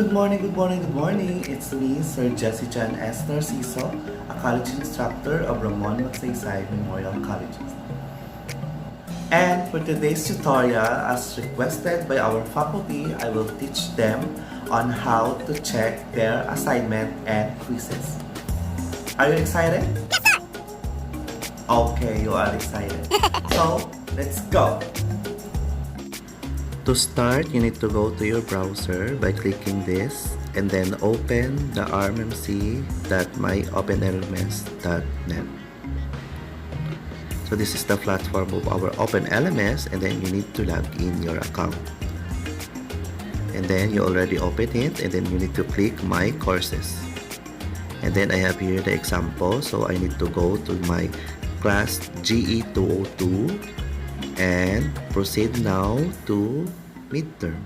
Good morning, good morning, good morning. It's me, Sir Jesse Chan S. Narciso, a college instructor of Ramon Magsaysay Memorial College. And for today's tutorial, as requested by our faculty, I will teach them on how to check their assignment and quizzes. Are you excited? Okay, you are excited. So, let's go! To start, you need to go to your browser by clicking this and then open the rmc.myopenlms.net. So this is the platform of our OpenLMS, and then you need to log in your account. And then you already open it, and then you need to click My Courses. And then I have here the example, so I need to go to my class GE202 and proceed now to midterm.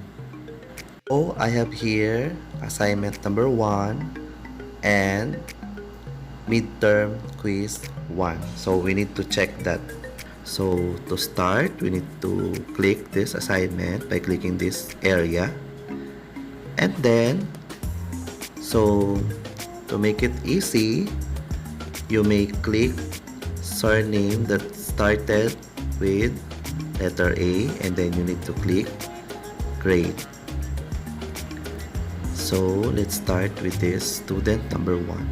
So I have here assignment number 1 and midterm quiz 1. So we need to check that. So to start, we need to click this assignment by clicking this area. And then, so to make it easy, you may click surname that started with letter A, and then you need to click grade. So let's start with this student number 1.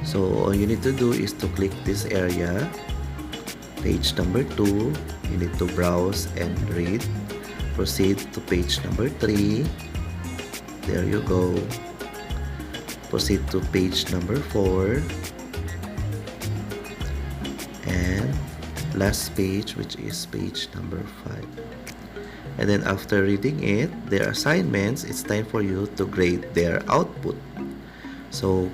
So all you need to do is to click this area, page number 2, you need to browse and read. Proceed to page number 3, there you go. Proceed to page number 4, and last page, which is page number 5. And then after reading it, their assignments, it's time for you to grade their output. So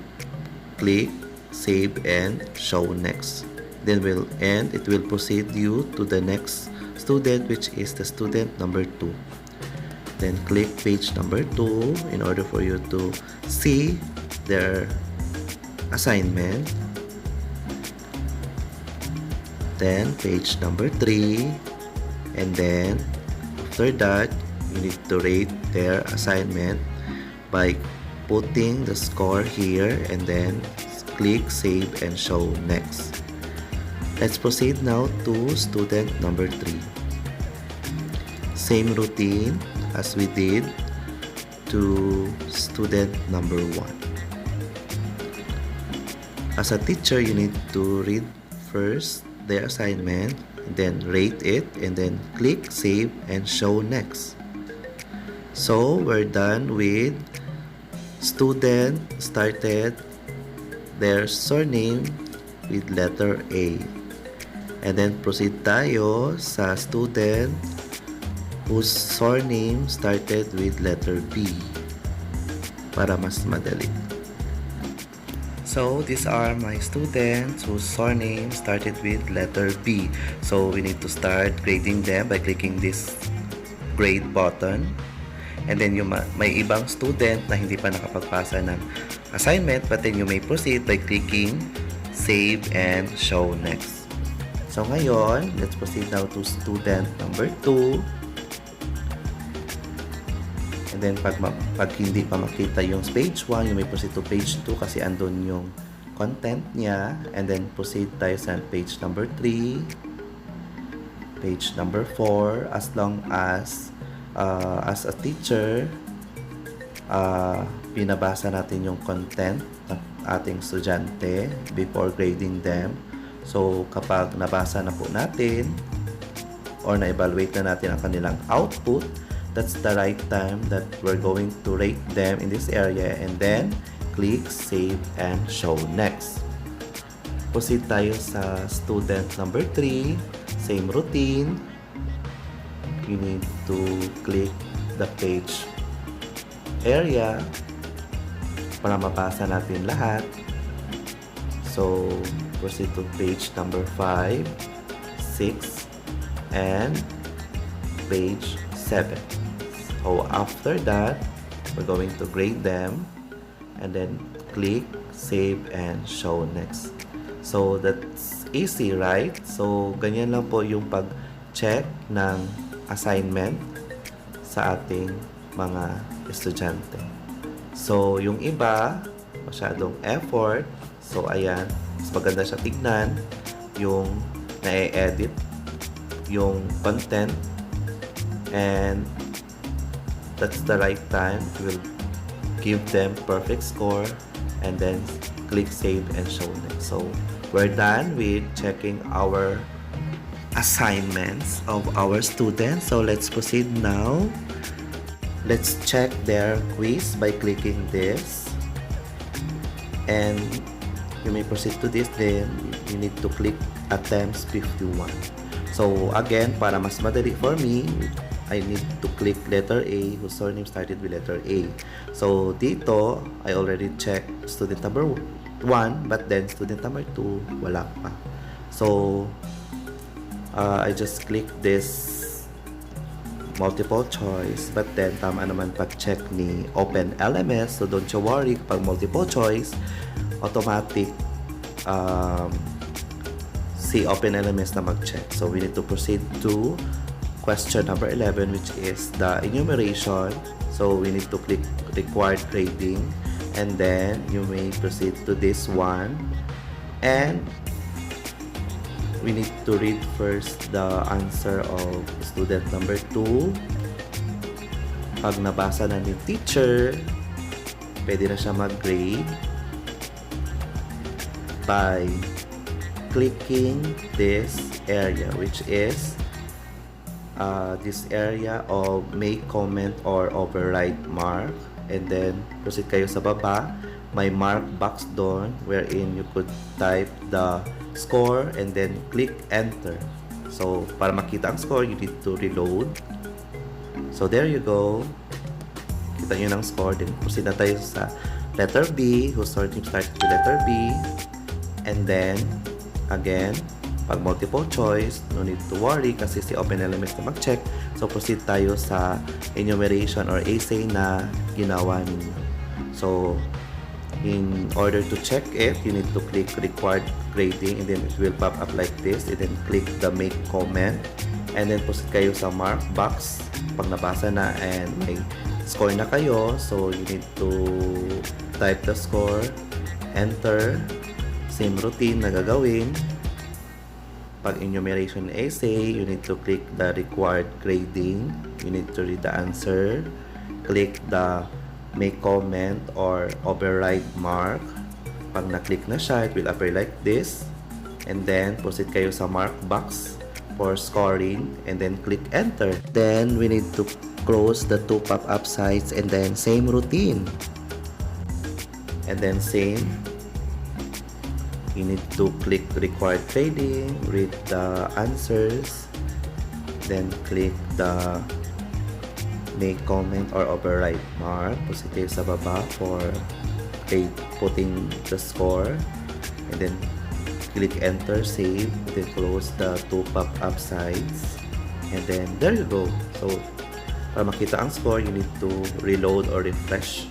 click save and show next. Then it will proceed you to the next student, which is the student number 2. Then click page number 2 in order for you to see their assignment. Then page number 3, and then after that you need to rate their assignment by putting the score here, and then click save and show next. Let's proceed now to student number 3. Same routine as we did to student number 1. As a teacher, you need to read first their assignment, and then rate it, and then click save and show next. So we're done with student started their surname with letter A. And then proceed tayo sa student whose surname started with letter B para mas madali. So these are my students whose surname started with letter B. So we need to start grading them by clicking this grade button. And then yung may ibang student na hindi pa nakapagpasa ng assignment, but then you may proceed by clicking save and show next. So ngayon, let's proceed now to student number 2. And then pag hindi pa makita yung page 1, you may proceed to page 2 kasi andun yung content niya. And then proceed tayo sa page number 3, page number 4, as long as a teacher, binabasa natin yung content ng ating estudyante before grading them. So kapag nabasa na po natin or na-evaluate na natin ang kanilang output, that's the right time that we're going to rate them in this area, and then click save and show next. Proceed tayo sa student number 3, same routine. You need to click the page area para mabasa natin lahat. So proceed to page number 5, 6, and page 7. So after that, we're going to grade them, and then click save and show next. So that's easy, right? So ganyan lang po yung pag-check ng assignment sa ating mga estudyante. So, yung iba, masyadong effort. So, ayan. Mas maganda siya tignan. Yung na-edit. Yung content. And that's the right time. We'll give them perfect score. And then, click save and show next. So, we're done with checking our assignments of our students. So, let's proceed now. Let's check their quiz by clicking this. And you may proceed to this, then you need to click attempts 51. So again, para mas madali for me, I need to click letter A whose surname started with letter A. So dito, I already checked student number 1, but then student number 2, wala pa. So I just click this multiple choice, but then tama naman pag-check ni Open LMS, so don't you worry kapag multiple choice, automatic si Open LMS na mag-check. So we need to proceed to question number 11, which is the enumeration. So we need to click required grading, and then you may proceed to this one, and we need to read first the answer of student number 2. Pag nabasa na ni teacher, pwede na siya mag-grade by clicking this area, which is this area of make comment or override mark. And then proceed kayo sa baba, may mark box doon wherein you could type the score and then click enter. So para makita ang score, you need to reload. So there you go, kita nyo ng score. Then proceed na tayo sa letter B, whose surname starts with letter B. And then again, pag multiple choice, no need to worry kasi si OpenLMS na mag-check. So proceed tayo sa enumeration or essay na ginawa ninyo. So in order to check it, you need to click required grading, and then it will pop up like this, and then click the make comment, and then proceed kayo sa mark box pag nabasa na and may score na kayo. So you need to type the score, enter, same routine na gagawin. Pag enumeration essay, you need to click the required grading, you need to read the answer, click the make comment or override mark. Pag na-click na siya, it will appear like this, and then proceed kayo sa mark box for scoring, and then click enter. Then we need to close the two pop-up sites, and then same routine, and then same, you need to click required grading, read the answers, then click the make comment or override mark. Proceed kayo sa baba for putting the score, and then click enter, save, then close the two pop-up sides, and then there you go. So para makita ang score, you need to reload or refresh.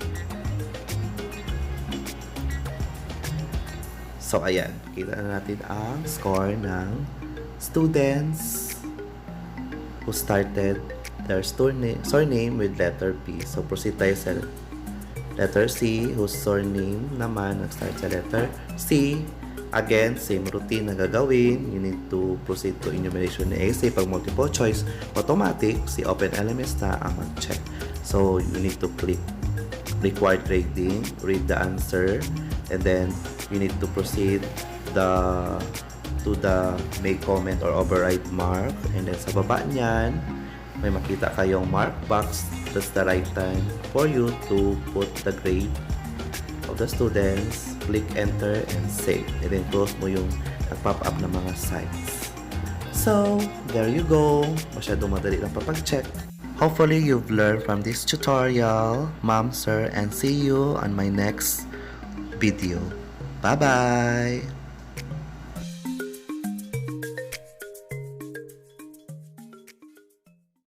So ayan, kita na natin ang score ng students who started their surname with letter P. So proceed tayo sa letter C, whose surname naman nag-start sa letter C. Again, same routine na gagawin. You need to proceed to enumeration na essay. Pag multiple choice, automatic, si OpenLMS na ang mag-check. So you need to click required grading, read the answer, and then you need to proceed to the make comment or override mark, and then sa baba niyan may makita kayong mark box. That's the right time for you to put the grade of the students, click enter and save, and then close mo yung nag-pop up na mga sites. So there you go, masyadong madali lang papag-check. Hopefully you've learned from this tutorial, ma'am, sir, and see you on my next video. Bye bye.